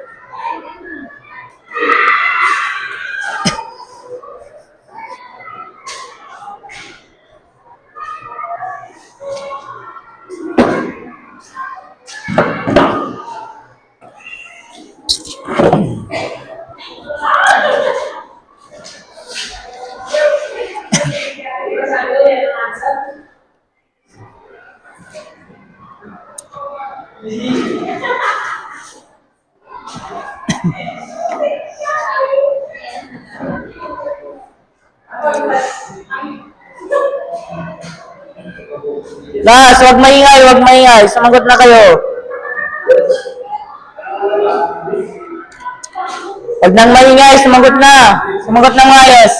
Last, wag maingay, wag maingay. Sumagot na kayo. Wag nang maingay, sumagot na. Sumagot na maayos.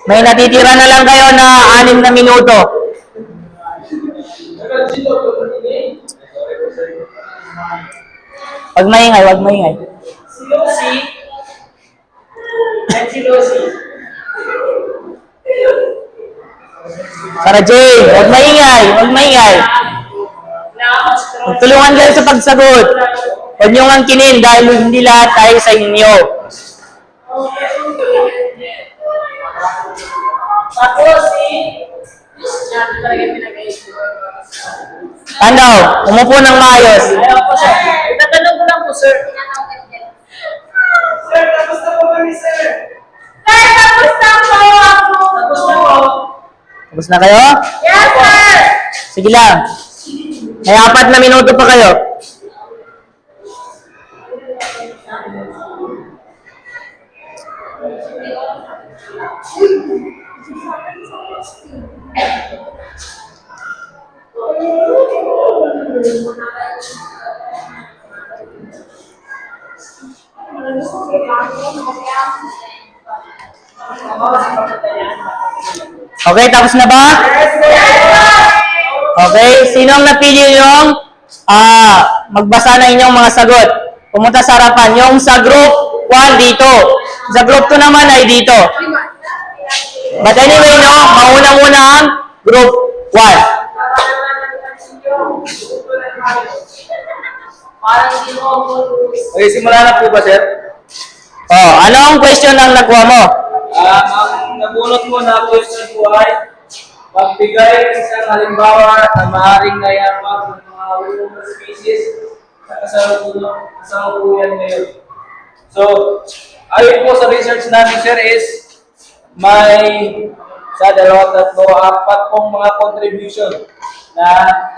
May natitira na lang kayo na 6 na minuto. Wag maingay, wag maingay. Si Lucy. And si Lucy. Sarah Jane, wag maingay, wag maingay. Tulungan kayo sa pagsagot. Huwag niyong angkinin dahil hindi lahat tayo sa inyo. Tapos si... Yan talaga yung pinag-ayos ko. Tandaw, umupo ng maayos. Ayaw po, sir. Itatanong ko lang po, sir. Sir, tapos na po kami, sir. Sir, tapos na po ako. Tapos na po. Tapos na kayo? Yes, sir. Sige lang. May 4 na minuto pa kayo. Okay, tapos na ba? Okay, sino ang napili yung magbasa na inyong mga sagot? Pumunta sa harapan. Yung sa group 1 dito. Sa group 2 naman ay dito. But anyway, no, maunang-una ang group 1. Parang hindi mo ako. Okay, simula na po ba, sir? Oh, ano ang question ang nakuha mo? Ang nabunot mo na question po ay magbigay ng isang halimbawa na maaaring nayambag ng mga ulong species sa kasalukuyan ngayon. So, ayon po sa research namin, sir, is may sa 2, 3, 4 pong mga contribution na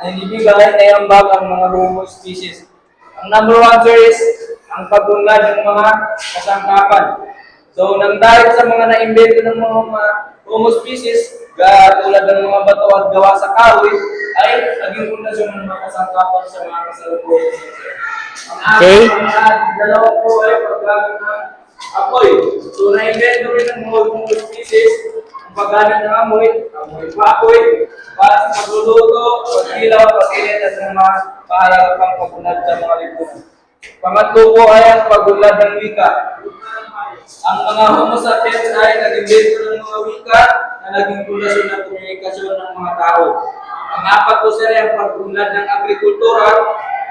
nanibigay nayambag ang mga ulong species. Ang number 1, sir, is ang pagunlad ng mga kasangkapan. So, nang dahil sa mga na-invento ng mga homo species, tulad ng mga bato at gawa sa kahoy, ay naging pundasyon ng mga kasangkapan sa mga kasalukuyan. Okay. Ang dalawa po ay paggamit ng apoy. So, na-invento rin ng mga species ang paggamit ng amoy baboy, para sa pagluluto, pagkilaw, pag-init at ng mga pahalaga pang pagunad sa mga lipunan. Pangatlo po ay ang pagunlad ng wika. Ang mga Homo sapiens ay nag-invento ng mga wika na naging pundasyon ng komunikasyon ng mga tao. Ang apat po sila ang pagunlad ng agrikultura.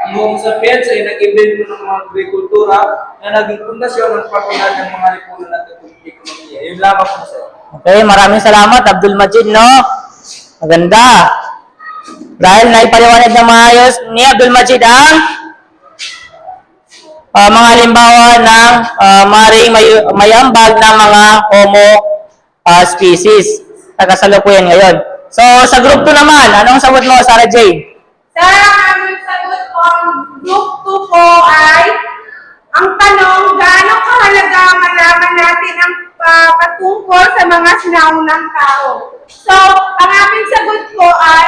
Ang Homo sapiens ay nag-invento ng mga agrikultura na naging pundasyon ng pagunlad ng mga lipunan at ekonomiya. Yun lamang po sir. Okay, maraming salamat, Abdul Majid, no? Maganda. Dahil naipaliwanag na maayos ni Abdul Majid ang mga halimbawa ng maring may ambag na mga Homo species sa kasalukuyan ngayon. So, sa group 2 naman, anong sagot mo, Sarah Jane? Sa aming sagot po, ang group 2 po ay, ang tanong, gaano kahalaga malaman natin ang patungkol sa mga sinaunang tao? So, ang aming sagot po ay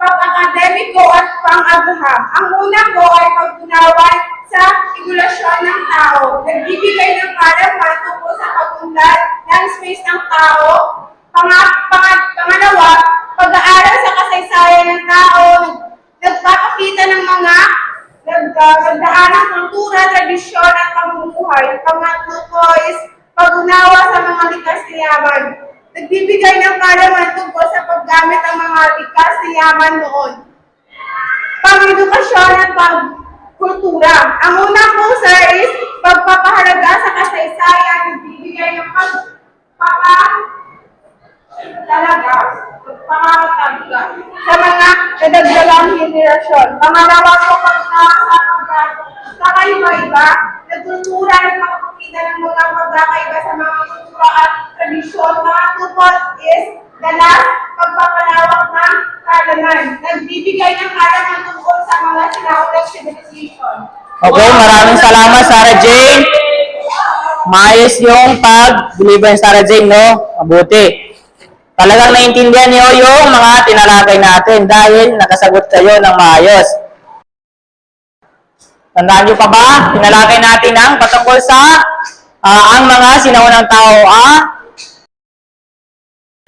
pang-akademiko at pang-abraham. Ang una po ay pag-unawa sa regulasyon ng tao. Nagbibigay ng kaalaman tungkol sa pag-unlad ng space ng tao. Pangalawa, pag-aaral sa kasaysayan ng tao. Nagpapakita ng mga nagdaan ng kultura, tradisyon at pamumuhay. Pangatlo po is pag-unawa sa mga likas na yaman. Nagbibigay ng kaalaman tungkol sa paggamit ng mga likas na yaman noon. Pang-edukasyon at pag-kultura. Ang una po sir is pagpapahalaga sa kasaysayan. Nagbibigay ng pagpapahalaga sa mga nadagdagang henerasyon. Pangalawa po pagkakaiba sa kakaiba, nagkultura at makapakita ng mga pagkakaiba sa mga kultura at tradisyon. Pangatlo po is dalas, pagpapalawak ng kaalaman. Nagbibigay ng kaalaman tungkol sa mga sinaunang civilization. Okay, maraming salamat, Sarah Jane. Maayos yung pag-deliver ni Sarah Jane, no? Mabuti. Talagang naintindihan niyo yung mga tinalakay natin dahil nakasagot kayo ng maayos. Tandaan niyo pa ba? Tinalakay natin ang patungkol sa ang mga sinaunang tao.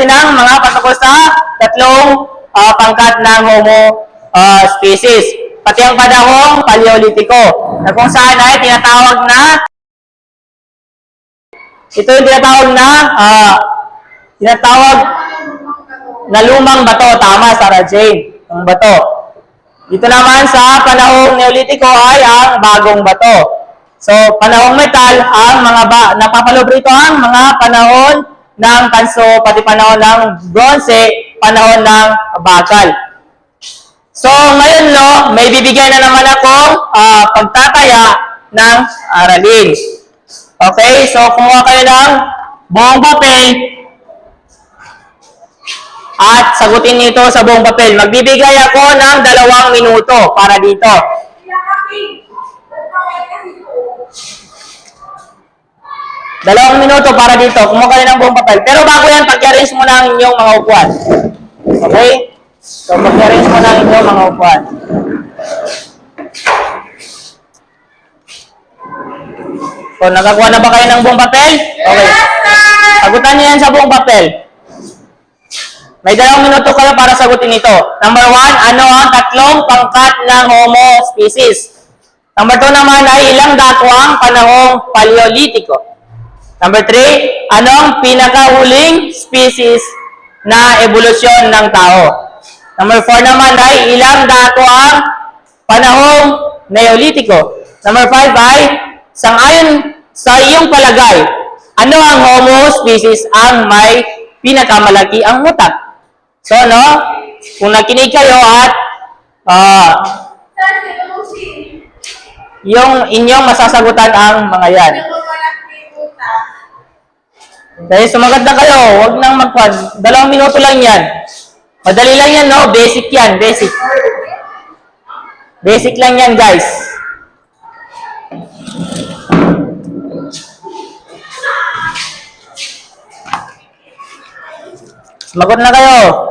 Ng mga patungkol sa tatlong pangkat ng Homo species. Pati ang panahong Paleolitiko na kung saan ay tinatawag na ito yung tinatawag na lumang bato. Tama, Sarah Jane. Ang bato. Dito naman sa panahong Neolitiko ay ang bagong bato. So, panahong metal, ang mga napapalob rito ang mga panahon ng tanso, pati panahon ng bronze, panahon ng bakal. So, ngayon, no, may bibigyan na naman akong pagtataya ng aralin. Okay, so kumuha kayo ng buong papel at sagutin nito sa buong papel. Magbibigay ako ng 2 minuto para dito. 2 minuto para dito. Kumuha kayo ng buong papel. Pero bago yan, pag-arrange mo na ang inyong mga upuan. Okay? So, pag-arrange mo na ang inyong mga upuan. So, nakakuha na ba kayo ng buong papel? Okay. Sagutan niyo yan sa buong papel. May 2 minuto kayo para sagutin ito. Number 1, ano ang tatlong pangkat ng Homo species? Number 2 naman ay ilang dako ang panahong Paleolitiko? Number 3, ano ang pinakahuling species na evolusyon ng tao? Number 4 naman ay ilang dako ang panahong Neolitiko? Number 5 ay sangayon sa iyong palagay, ano ang Homo species ang may pinakamalaki ang utak? So, no? Kung nakinig kayo at yung inyong masasagutan ang mga yan. Dahil sumagot na kayo, huwag nang magpad. 2 minuto lang yan. Madali lang yan, no? Basic yan, basic. Basic lang yan, guys. Sumagot na kayo.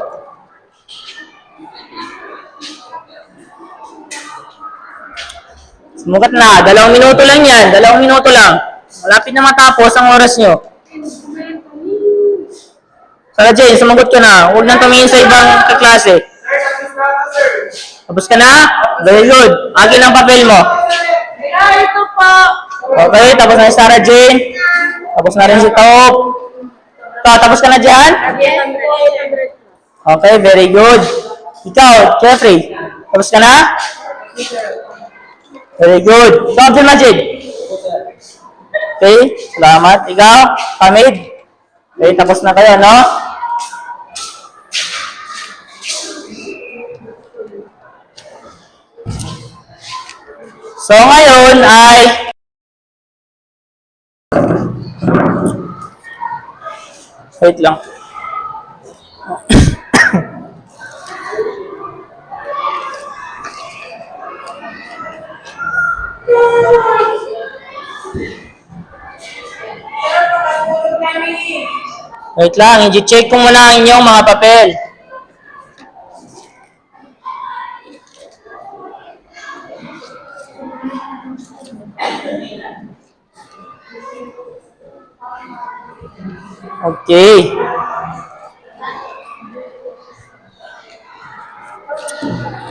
Sumagot na. 2 minuto lang yan. 2 minuto lang. Malapit na matapos ang oras nyo. Sarah Jane, sumagot ka na. Huwag nang tumingin sa ibang kaklase. Sir, tapos na ako, sir. Tapos ka na? Very good. Akin ang papel mo. Ito po. Okay, tapos na si Sarah Jane. Tapos na rin si Top. Tapos ka na dyan? Okay, very good. Ikaw, Jeffrey. Tapos ka na? Very good. Ikaw, Abdul Majid. Okay, salamat. Ikaw, Hamid. Okay, tapos na kayo, no? So, ngayon ay wait lang. Wait lang, i-check ko muna ang inyong mga papel. Okay.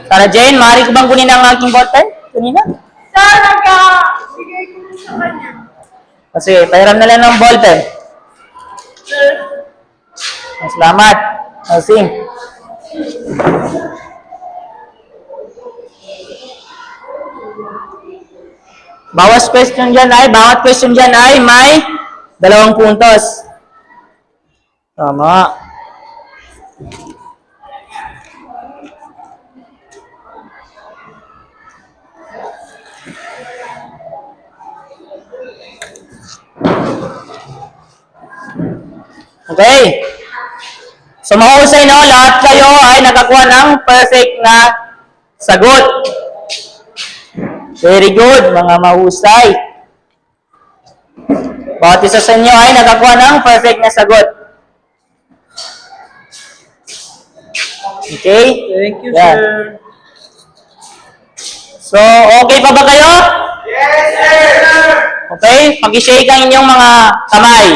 Sarah Jane, maaari ko bang kunin ang aking ballpen? Kanina? Bigay ko na sa kanya. Kasi, pahiram na lang ng ballpen. Salamat. Asing. Bawat question dyan ay may 2 puntos. Tama. Okay. So mahusay, no? Lahat kayo ay nakakuha ng perfect na sagot. Very good, mga mahusay. Bawat isa sa inyo ay nakakuha ng perfect na sagot. Okay? Thank you, Yan. sir. So, okay pa ba kayo? Yes, sir! Okay? Pag-shake ang inyong mga kamay.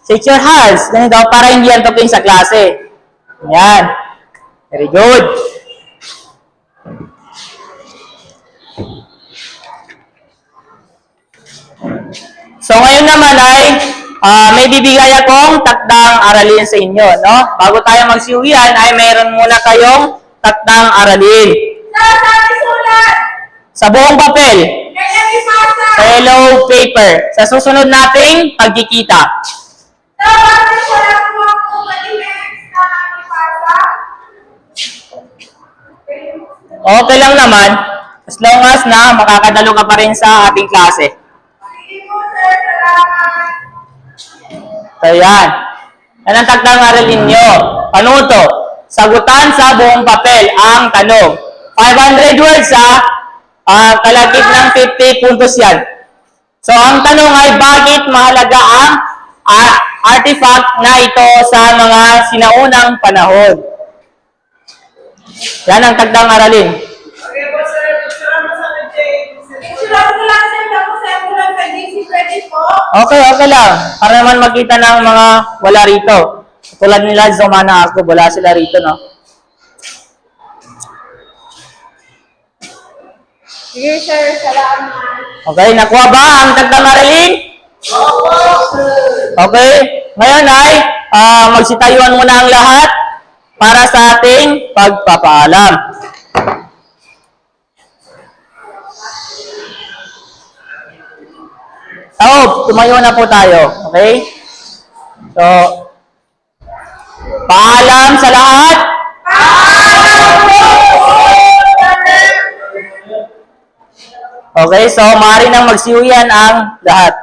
Shake your hands. Ganito, para hindi yan talking sa klase. Yan. Very good. So, ngayon naman ay may bibigay akong takdang aralin sa inyo, no? Bago tayo magsiuwian ay mayroon muna kayong takdang aralin. Sabi sulat. Sa buong papel, Ganyan ipasa. sa yellow paper, sa susunod nating pagkikita. Sabi sulat mo ako. Malinis na ipasa. Okay lang naman, as long as na makakadalo ka pa rin sa ating klase. Sige po, sir. Salamat. So yan. Yan ang takdang aralin nyo. Ano to? Sagutan sa buong papel ang tanong. 500 words kalagit ng 50 puntos yan. So ang tanong ay bakit mahalaga ang artifact na ito sa mga sinaunang panahon? Yan ang takdang aralin. Okay po, sir. Picture mo sa Jane. Sulat ko lang, sir. Tapos sir ko lang sa DC20 po. Okay lang. Para naman makita ng mga wala rito. Tulad nila, Zomana ako, wala sila rito, no? Sige, sir. Salamat. Okay, nakuha ba ang takdang aralin? Okay, ngayon ay magsitayuan muna ang lahat para sa ating pagpapaalam. Tumayo na po tayo. Okay? So, paalam sa lahat. Okay, so maaari nang magsiuyan ang lahat.